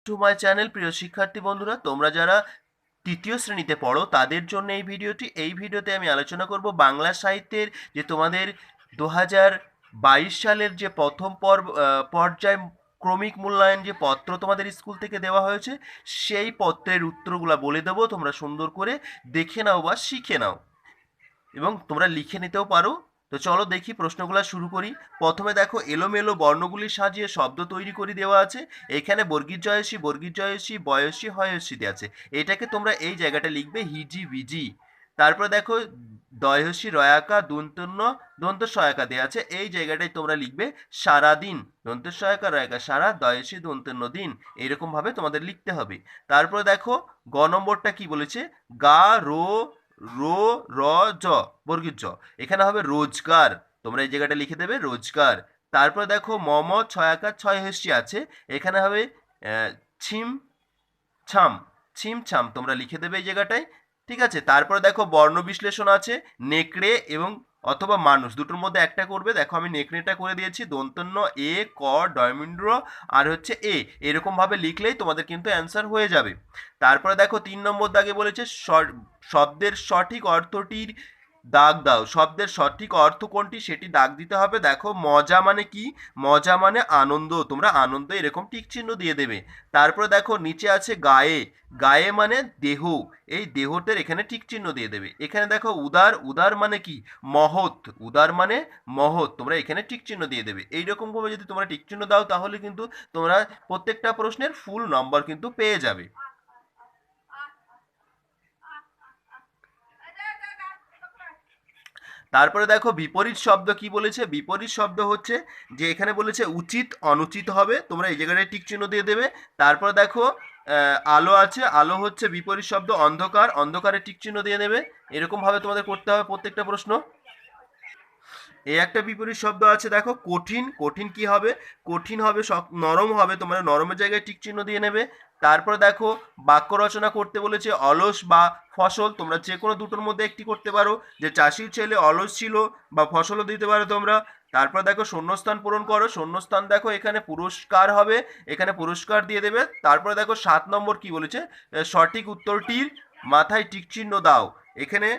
To my channel. প্রিয় শিক্ষার্থী বন্ধুরা, তোমরা যারা তৃতীয় শ্রেণীতে পড়ো তাদের জন্য এই ভিডিওটি। এই ভিডিওতে আমি আলোচনা করব বাংলা সাহিত্যের যে তোমাদের 2022 সালের যে প্রথম পর্যায় ক্রমিক মূল্যায়ন যে পত্র তোমাদের স্কুল থেকে দেওয়া হয়েছে, সেই পত্রের উত্তরগুলো বলে দেবো। তোমরা সুন্দর করে দেখে নাও বা শিখে নাও এবং তোমরা লিখে নিতেও পারো। তো চলো দেখি প্রশ্নগুলো শুরু করি। প্রথমে দেখো, এলোমেলো বর্ণগুলি সাজিয়ে শব্দ তৈরি করে দেওয়া আছে। এখানে বর্গীর জয়সী, বয়সী, হয়সী দেওয়া আছে। এটাকে তোমরা এই জায়গাটা লিখবে হিজি বিজি। তারপর দেখো, দয়সী রয়াকা দন্তন্য দন্ত সহায়কা দেওয়া আছে। এই জায়গাটায় তোমরা লিখবে সারাদিন, দন্ত সহায়কা রয়াকা সারা, দয়সী দন্তন্য দিন। এরকম ভাবে তোমাদের লিখতে হবে। তারপর দেখো, গ নম্বরটা কি বলেছে, গা রো রো র জ, বর্গীর জ। এখানে হবে রোজগার, তোমরা এই জায়গাটা লিখে দেবে রোজগার। তারপর দেখো, মম ছয় আকার ছয় হস্যি আছে। এখানে হবে ছিম ছাম, ছিম ছাম, তোমরা লিখে দেবে এই জায়গাটায়। ঠিক আছে। তারপরে দেখো, বর্ণ বিশ্লেষণ আছে। নেকড়ে এবং অথবা মানুষ, দুটোর মধ্যে একটা করবে। দেখো আমি নেকড়েটা করে দিয়েছি, দন্তন্য এ ক ডয়মিন্দ্র আর হচ্ছে এ, এরকম ভাবে লিখলেই তোমাদের কিন্তু অ্যান্সার হয়ে যাবে। তারপরে দেখো 3 নম্বর দাগে বলেছে শব্দের সঠিক অর্থটির দাগ দাও। শব্দের সঠিক অর্থ কোনটি সেটি দাগ দিতে হবে। দেখো, মজা মানে কি, মজা মানে আনন্দ, তোমরা আনন্দ এরকম টিক চিহ্ন দিয়ে দেবে। তারপরে দেখো নিচে আছে গায়ে, গায়ে মানে দেহ, এই দেহটার এখানে টিক চিহ্ন দিয়ে দেবে। এখানে দেখো উদার, উদার মানে কি, মহৎ, উদার মানে মহৎ, তোমরা এখানে টিক চিহ্ন দিয়ে দেবে। এইরকম ভাবে যদি তোমরা টিক চিহ্ন দাও তাহলে কিন্তু তোমরা প্রত্যেকটা প্রশ্নের ফুল নম্বর কিন্তু পেয়ে যাবে। তারপরে দেখো বিপরীত শব্দ কি বলেছে। বিপরীত শব্দ হচ্ছে যে এখানে বলেছে উচিত অনুচিত হবে, তোমরা এই জায়গাটায় টিক চিহ্ন দিয়ে দেবে। তারপরে দেখো আলো আছে, আলো হচ্ছে বিপরীত শব্দ অন্ধকার, অন্ধকারে টিক চিহ্ন দিয়ে দেবে। এরকম ভাবে তোমাদের করতে হবে প্রত্যেকটা প্রশ্ন। এই একটা বিপরীত শব্দ আছে, দেখো কঠিন, কঠিন কি হবে, কঠিন হবে নরম হবে, তোমরা নরমের জায়গায় টিক চিহ্ন দিয়ে নেবে। তারপর দেখো বাক্য রচনা করতে বলেছে অলস বা ফসল, তোমরা যে কোনো দুটোর মধ্যে একটি করতে পারো, যে চাষির ছেলে অলস ছিল বা ফসলও দিতে পারো তোমরা। তারপর দেখো শূন্যস্থান পূরণ করো, শূন্যস্থান দেখো এখানে পুরস্কার হবে, এখানে পুরস্কার দিয়ে দেবে। তারপরে দেখো 7 নম্বর কি বলেছে, সঠিক উত্তরটির মাথায় টিক চিহ্ন দাও। এখানে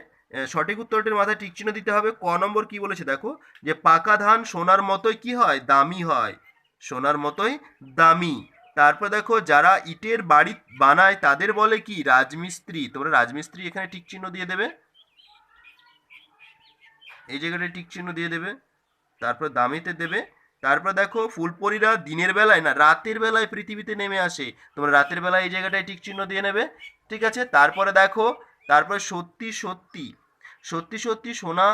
সঠিক উত্তরটির মাথায় টিক চিহ্ন দিতে হবে। ক নম্বর কি বলেছে দেখো, যে পাকা ধান সোনার মতোই কি হয়, দামি হয়, সোনার মতোই দামি। তারপর দেখো, যারা ইটের বাড়ি বানায় তাদের বলে কি, রাজমিস্ত্রি, তোমরা রাজমিস্ত্রি এখানে টিক চিহ্ন দিয়ে দেবে, এই জায়গাটায় টিক চিহ্ন দিয়ে দেবে। তারপর দামিতে দেবে। তারপর দেখো, ফুলপরীরা দিনের বেলায় না রাতের বেলায় পৃথিবীতে নেমে আসে, তোমরা রাতের বেলায় এই জায়গাটায় টিক চিহ্ন দিয়ে নেবে। ঠিক আছে। তারপরে দেখো, তারপরে সত্যি সত্যি, সত্যি সত্যি সোনা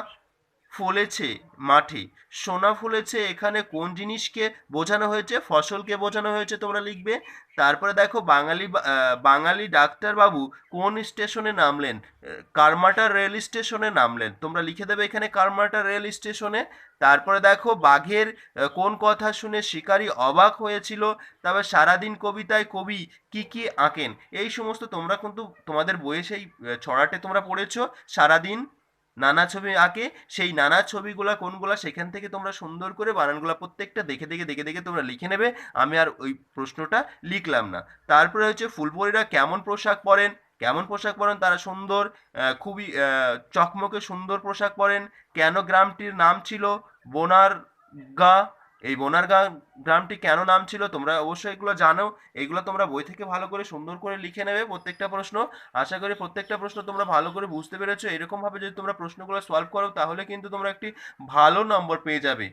ফলেছে মাঠে, সোনা ফলেছে, এখানে কোন জিনিসকে বোঝানো হয়েছে, ফসলকে বোঝানো হয়েছে, তোমরা লিখবে। তারপরে দেখো, বাঙালি ডাক্তার বাবু কোন স্টেশনে নামলেন, কারমাটা রেল স্টেশনে নামলেন, তোমরা লিখে দেবে এখানে কারমাটা রেল স্টেশনে। তারপরে দেখো, বাঘের কোন কথা শুনে শিকারী অবাক হয়েছিল, তারপর সারাদিন কবিতায় কবি কি কি আঁকেন। এই সমস্ত তোমরা কিন্তু তোমাদের বইয়ে সেই ছড়াটে তোমরা পড়েছো, সারাদিন নানা ছবি আঁকে, সেই নানা ছবিগুলা কোনগুলা সেখান থেকে তোমরা সুন্দর করে বানানগুলা প্রত্যেকটা দেখে দেখে দেখে দেখে তোমরা লিখে নেবে। আমি আর ওই প্রশ্নটা লিখলাম না। তারপরে হচ্ছে ফুলপরীরা কেমন পোশাক পরেন, কেমন পোশাক পরেন, তারা সুন্দর, খুবই চকমকে সুন্দর পোশাক পরেন। কেন গ্রামটির নাম ছিল বোনারগা, এই বোনারগা গ্রামটি কেন নাম ছিল, তোমরা অবশ্যই এগুলো জানো। এগুলো তোমরা বই থেকে ভালো করে সুন্দর করে লিখে নেবে প্রত্যেকটা প্রশ্ন। আশা করি প্রত্যেকটা প্রশ্ন তোমরা ভালো করে বুঝতে পেরেছো। এরকম ভাবে যদি তোমরা প্রশ্নগুলো সলভ করো তাহলে কিন্তু তোমরা একটি ভালো নম্বর পেয়ে যাবে।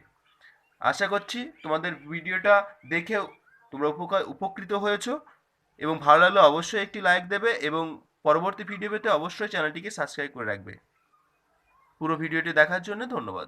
আশা করছি তোমাদের ভিডিওটা দেখে তোমরা উপকৃত হয়েছো, এবং ভালো লাগলে অবশ্যই একটি লাইক দেবে এবং পরবর্তী ভিডিও পেতে অবশ্যই চ্যানেলটিকে সাবস্ক্রাইব করে রাখবে। পুরো ভিডিওটি দেখার জন্য ধন্যবাদ।